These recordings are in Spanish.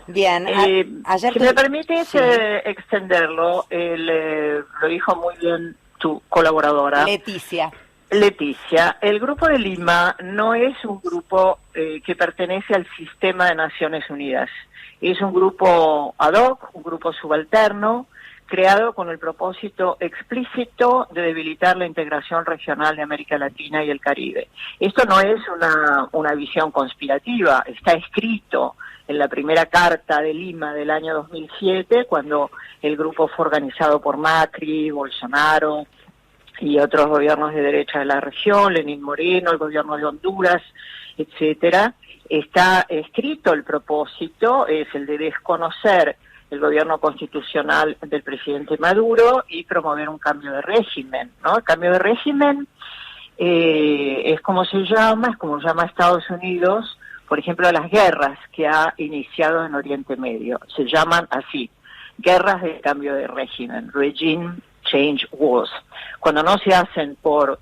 Bien, ayer Si me permites sí. extenderlo, lo dijo muy bien tu colaboradora, Leticia. Leticia. El Grupo de Lima no es un grupo que pertenece al sistema de Naciones Unidas. Es un grupo ad hoc, un grupo subalterno, creado con el propósito explícito de debilitar la integración regional de América Latina y el Caribe. Esto no es una visión conspirativa, está escrito en la primera carta de Lima del año 2007, cuando el grupo fue organizado por Macri, Bolsonaro y otros gobiernos de derecha de la región, Lenín Moreno, el gobierno de Honduras, etcétera. Está escrito el propósito, es el de desconocer el gobierno constitucional del presidente Maduro y promover un cambio de régimen, ¿no? El cambio de régimen es como llama Estados Unidos, por ejemplo, las guerras que ha iniciado en Oriente Medio. Se llaman así, guerras de cambio de régimen, regime change wars. Cuando no se hacen con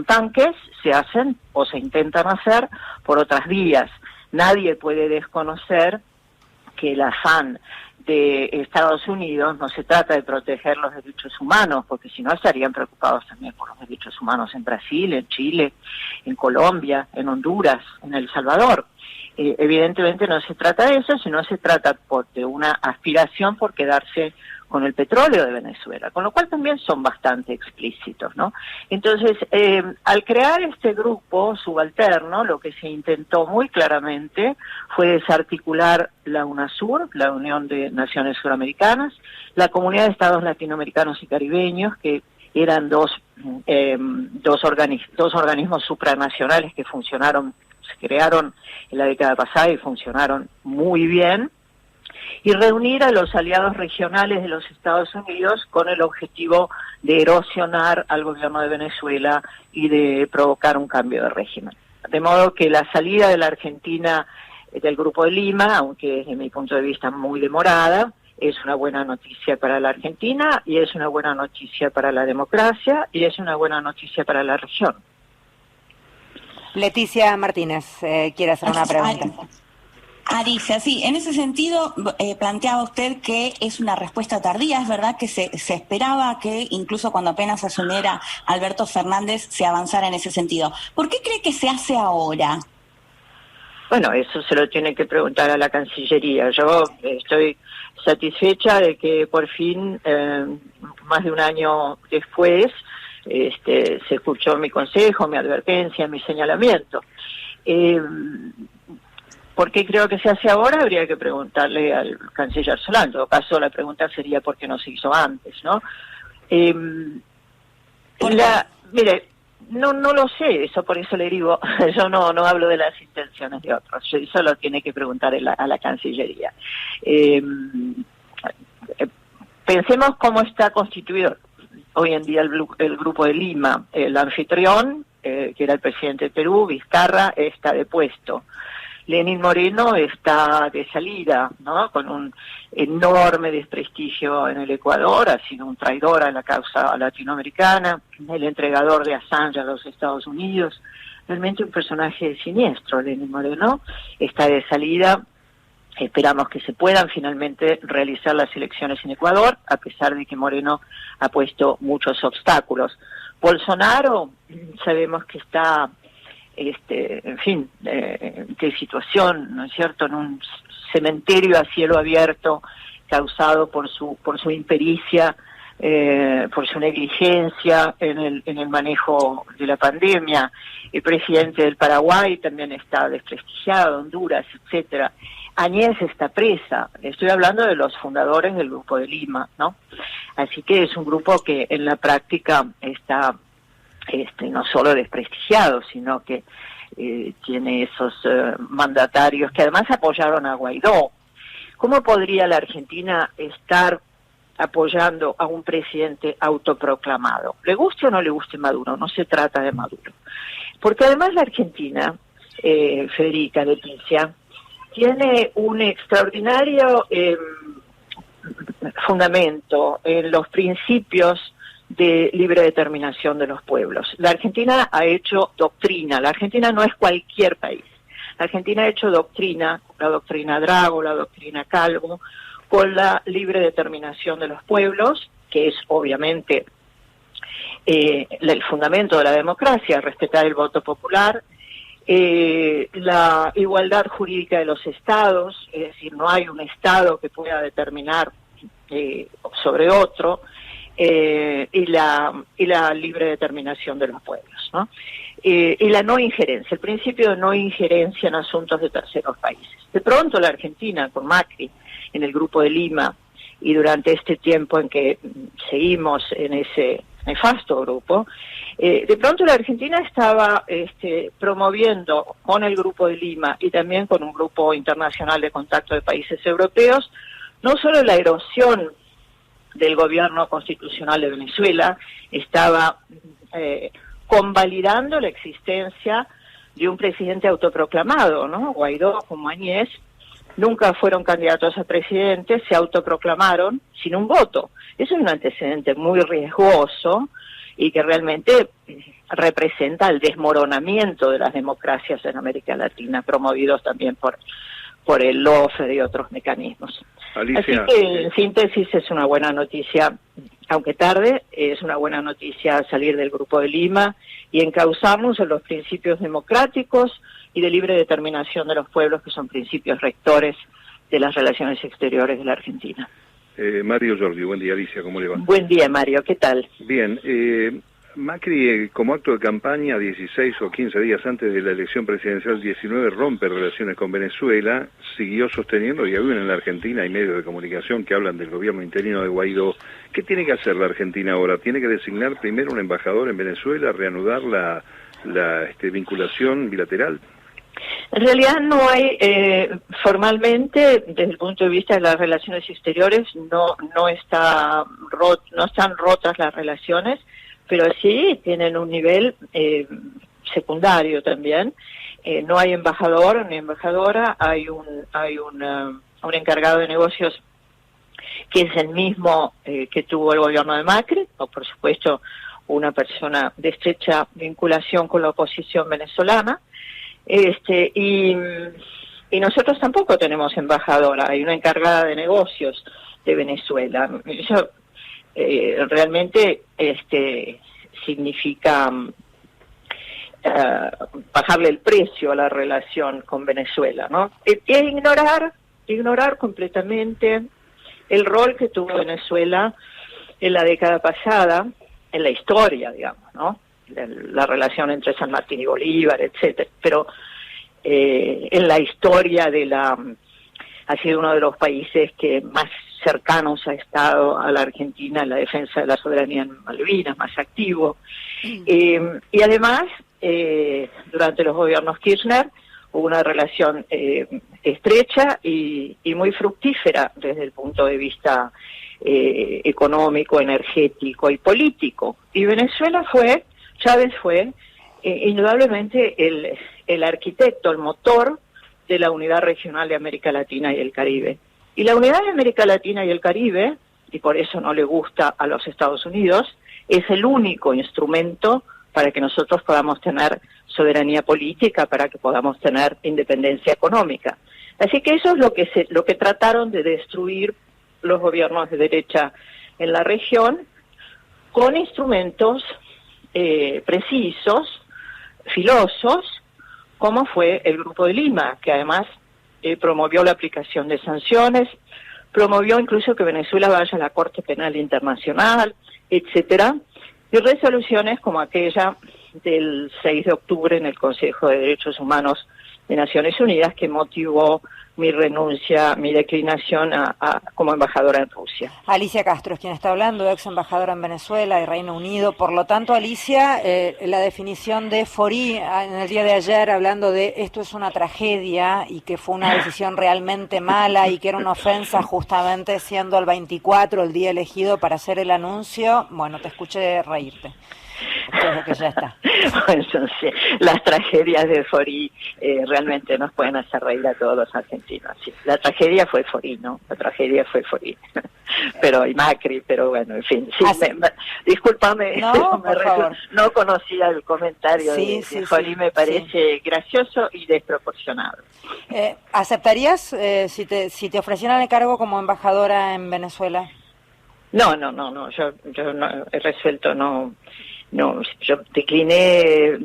tanques, se hacen o se intentan hacer por otras vías. Nadie puede desconocer que el afán de Estados Unidos no se trata de proteger los derechos humanos, porque si no estarían preocupados también por los derechos humanos en Brasil, en Chile, en Colombia, en Honduras, en El Salvador. Evidentemente no se trata de eso, sino se trata de una aspiración por quedarse con el petróleo de Venezuela, con lo cual también son bastante explícitos, ¿no? Entonces, al crear este grupo subalterno, lo que se intentó muy claramente fue desarticular la UNASUR, la Unión de Naciones Suramericanas, la Comunidad de Estados Latinoamericanos y Caribeños, que eran dos organismos supranacionales que se crearon en la década pasada y funcionaron muy bien, y reunir a los aliados regionales de los Estados Unidos con el objetivo de erosionar al gobierno de Venezuela y de provocar un cambio de régimen. De modo que la salida de la Argentina del Grupo de Lima, aunque desde mi punto de vista muy demorada, es una buena noticia para la Argentina y es una buena noticia para la democracia y es una buena noticia para la región. Leticia Martínez quiere hacer una pregunta. Alicia, sí, en ese sentido planteaba usted que es una respuesta tardía. Es verdad que se esperaba que incluso cuando apenas asumiera Alberto Fernández se avanzara en ese sentido. ¿Por qué cree que se hace ahora? Bueno, eso se lo tiene que preguntar a la Cancillería. Yo estoy satisfecha de que por fin, más de un año después, se escuchó mi consejo, mi advertencia, mi señalamiento. ¿Por qué creo que se hace ahora? Habría que preguntarle al canciller Solá. En todo caso, la pregunta sería por qué no se hizo antes, ¿no? Mire, no lo sé, por eso le digo, yo no hablo de las intenciones de otros, eso lo tiene que preguntar a la Cancillería. Pensemos cómo está constituido hoy en día el Grupo de Lima. El anfitrión, que era el presidente de Perú, Vizcarra, está depuesto. Lenín Moreno está de salida, ¿no? Con un enorme desprestigio en el Ecuador, ha sido un traidor a la causa latinoamericana, el entregador de Assange a los Estados Unidos, realmente un personaje siniestro. Lenín Moreno está de salida. Esperamos que se puedan finalmente realizar las elecciones en Ecuador, a pesar de que Moreno ha puesto muchos obstáculos. Bolsonaro, sabemos que está en fin, qué situación, ¿no es cierto?, en un cementerio a cielo abierto causado por su impericia, por su negligencia en el manejo de la pandemia. El presidente del Paraguay también está desprestigiado, Honduras, etcétera. Añez está presa. Estoy hablando de los fundadores del Grupo de Lima, ¿no? Así que es un grupo que en la práctica está no solo desprestigiado, sino que tiene esos mandatarios que además apoyaron a Guaidó. ¿Cómo podría la Argentina estar apoyando a un presidente autoproclamado? ¿Le guste o no le guste Maduro? No se trata de Maduro. Porque además la Argentina, Federica, Leticia, tiene un extraordinario fundamento en los principios de libre determinación de los pueblos. La Argentina ha hecho doctrina. La Argentina no es cualquier país. Argentina ha hecho doctrina, la doctrina Drago, la doctrina Calvo, con la libre determinación de los pueblos, que es obviamente el fundamento de la democracia, respetar el voto popular, la igualdad jurídica de los estados, es decir, no hay un estado que pueda determinar sobre otro, y la libre determinación de los pueblos, ¿no? Y la no injerencia, el principio de no injerencia en asuntos de terceros países. De pronto la Argentina, con Macri, en el Grupo de Lima, y durante este tiempo en que seguimos en ese nefasto grupo, de pronto la Argentina estaba promoviendo con el Grupo de Lima y también con un grupo internacional de contacto de países europeos, no solo la erosión del gobierno constitucional de Venezuela, estaba convalidando la existencia de un presidente autoproclamado, ¿no? Guaidó como Áñez nunca fueron candidatos a presidente, se autoproclamaron sin un voto. Eso es un antecedente muy riesgoso y que realmente representa el desmoronamiento de las democracias en América Latina, promovidos también por el LOFE y otros mecanismos. Alicia, así que, en síntesis, es una buena noticia, aunque tarde, es una buena noticia salir del Grupo de Lima y encauzarnos en los principios democráticos y de libre determinación de los pueblos, que son principios rectores de las relaciones exteriores de la Argentina. Mario Giorgi, buen día. Alicia, ¿cómo le va? Buen día, Mario, ¿qué tal? Bien, Macri, como acto de campaña, 16 o 15 días antes de la elección presidencial 19, rompe relaciones con Venezuela, siguió sosteniendo, y aún en la Argentina hay medios de comunicación que hablan del gobierno interino de Guaidó. ¿Qué tiene que hacer la Argentina ahora? ¿Tiene que designar primero un embajador en Venezuela, reanudar la vinculación bilateral? En realidad no hay, formalmente, desde el punto de vista de las relaciones exteriores, no están rotas las relaciones, pero sí tienen un nivel secundario también. No hay embajador ni embajadora, hay un encargado de negocios que es el mismo que tuvo el gobierno de Macri, o por supuesto una persona de estrecha vinculación con la oposición venezolana. Y nosotros tampoco tenemos embajadora, hay una encargada de negocios de Venezuela. Eso realmente significa bajarle el precio a la relación con Venezuela, ¿no? E ignorar completamente el rol que tuvo Venezuela en la década pasada, en la historia, digamos, ¿no? La relación entre San Martín y Bolívar, etcétera, pero en la historia ha sido uno de los países que más cercanos ha estado a la Argentina en la defensa de la soberanía en Malvinas, más activo. Y además, durante los gobiernos Kirchner, hubo una relación estrecha y muy fructífera desde el punto de vista económico, energético y político. Y Chávez fue indudablemente el arquitecto, el motor de la unidad regional de América Latina y el Caribe. Y la unidad de América Latina y el Caribe, y por eso no le gusta a los Estados Unidos, es el único instrumento para que nosotros podamos tener soberanía política, para que podamos tener independencia económica. Así que eso es lo que trataron de destruir los gobiernos de derecha en la región, con instrumentos precisos, filosos, como fue el Grupo de Lima, que además promovió la aplicación de sanciones, promovió incluso que Venezuela vaya a la Corte Penal Internacional, etcétera, y resoluciones como aquella del 6 de octubre en el Consejo de Derechos Humanos de Naciones Unidas, que motivó mi renuncia, mi declinación como embajadora en Rusia. Alicia Castro es quien está hablando, ex embajadora en Venezuela y Reino Unido. Por lo tanto, Alicia, la definición de Forí en el día de ayer, hablando de esto es una tragedia y que fue una decisión realmente mala y que era una ofensa, justamente siendo el 24 el día elegido para hacer el anuncio, bueno, te escuché reírte. Creo que ya está. Bueno, entonces, las tragedias de Forí realmente nos pueden hacer reír a todos los argentinos. Sí. La tragedia fue Forí, ¿no? La tragedia fue Forí. Pero, y Macri, pero bueno, en fin. Sí, discúlpame, no, por favor. No conocía el comentario de Forí, me parece gracioso y desproporcionado. ¿Aceptarías si te ofrecieran el cargo como embajadora en Venezuela? No, yo no he resuelto, no, yo decliné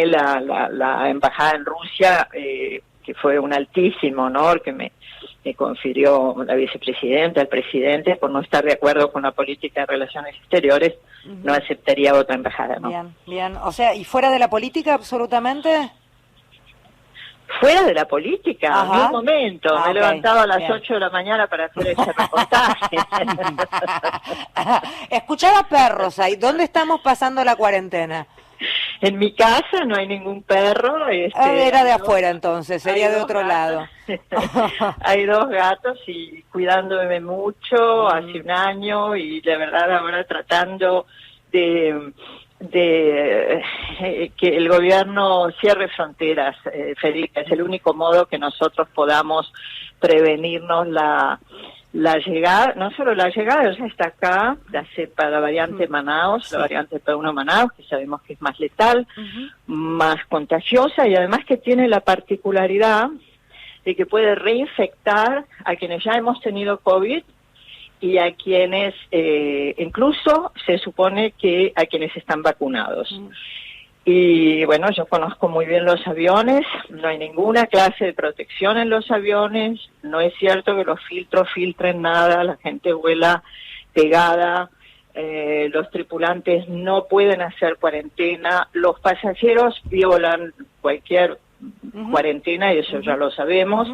la embajada en Rusia, que fue un altísimo honor que me confirió la vicepresidenta, el presidente, por no estar de acuerdo con la política de relaciones exteriores, no aceptaría otra embajada, ¿no? Bien, o sea, ¿y fuera de la política absolutamente? Fuera de la política, en un momento, me he levantado a las 8 de la mañana para hacer ese reportaje. Escuchaba perros ahí, ¿dónde estamos pasando la cuarentena? En mi casa no hay ningún perro. Era de afuera entonces, sería de otro lado. Hay 2 gatos y cuidándome mucho hace un año y de verdad ahora tratando de que el gobierno cierre fronteras, Federica, es el único modo que nosotros podamos prevenirnos la llegada, no solo la llegada, ya está acá, la cepa, la variante Manaus, la variante P1 Manaus, que sabemos que es más letal, más contagiosa y además que tiene la particularidad de que puede reinfectar a quienes ya hemos tenido COVID y a quienes, incluso se supone que a quienes están vacunados. Y bueno, yo conozco muy bien los aviones, no hay ninguna clase de protección en los aviones, no es cierto que los filtros filtren nada, la gente vuela pegada, los tripulantes no pueden hacer cuarentena, los pasajeros violan cualquier cuarentena y eso ya lo sabemos.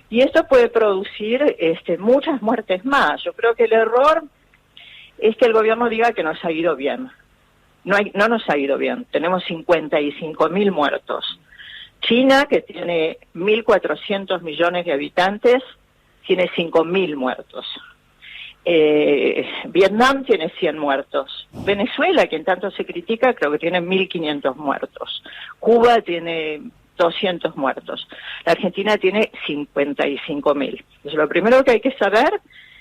Y esto puede producir muchas muertes más. Yo creo que el error es que el gobierno diga que nos ha ido bien. No nos ha ido bien. Tenemos 55.000 muertos. China, que tiene 1.400 millones de habitantes, tiene 5.000 muertos. Vietnam tiene 100 muertos. Venezuela, quien tanto se critica, creo que tiene 1.500 muertos. Cuba tiene 200 muertos. La Argentina tiene 55.000. Entonces, lo primero que hay que saber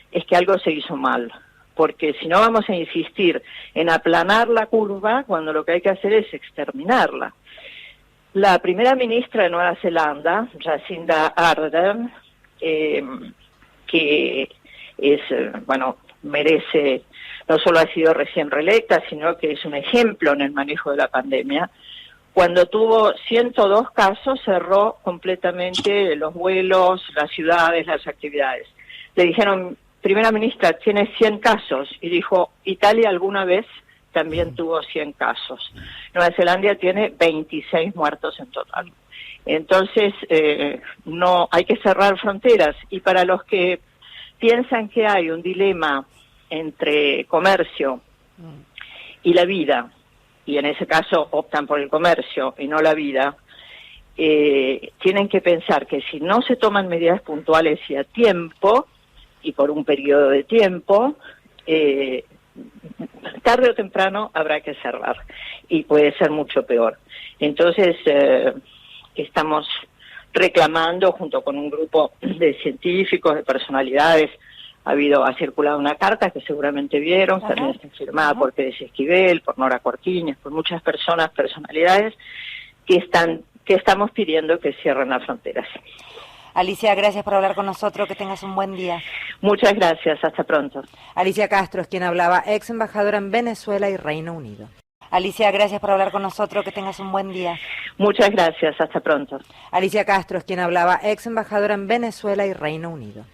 es que algo se hizo mal, porque si no vamos a insistir en aplanar la curva cuando lo que hay que hacer es exterminarla. La primera ministra de Nueva Zelanda, Jacinda Ardern, que es, merece, no solo ha sido recién reelecta, sino que es un ejemplo en el manejo de la pandemia. Cuando tuvo 102 casos, cerró completamente los vuelos, las ciudades, las actividades. Le dijeron, primera ministra, tiene 100 casos. Y dijo, Italia alguna vez también tuvo 100 casos. Nueva Zelanda tiene 26 muertos en total. Entonces, no hay que cerrar fronteras. Y para los que piensan que hay un dilema entre comercio y la vida, y en ese caso optan por el comercio y no la vida, tienen que pensar que si no se toman medidas puntuales y a tiempo, y por un periodo de tiempo, tarde o temprano habrá que cerrar, y puede ser mucho peor. Entonces, estamos reclamando, junto con un grupo de científicos, de personalidades, ha circulado una carta que seguramente vieron, también está firmada por Pérez Esquivel, por Nora Cortiñas, por muchas personalidades que estamos pidiendo que cierren las fronteras. Alicia, gracias por hablar con nosotros, que tengas un buen día. Muchas gracias, hasta pronto. Alicia Castro es quien hablaba, ex embajadora en Venezuela y Reino Unido. Alicia, gracias por hablar con nosotros, que tengas un buen día. Muchas gracias, hasta pronto. Alicia Castro es quien hablaba, ex embajadora en Venezuela y Reino Unido.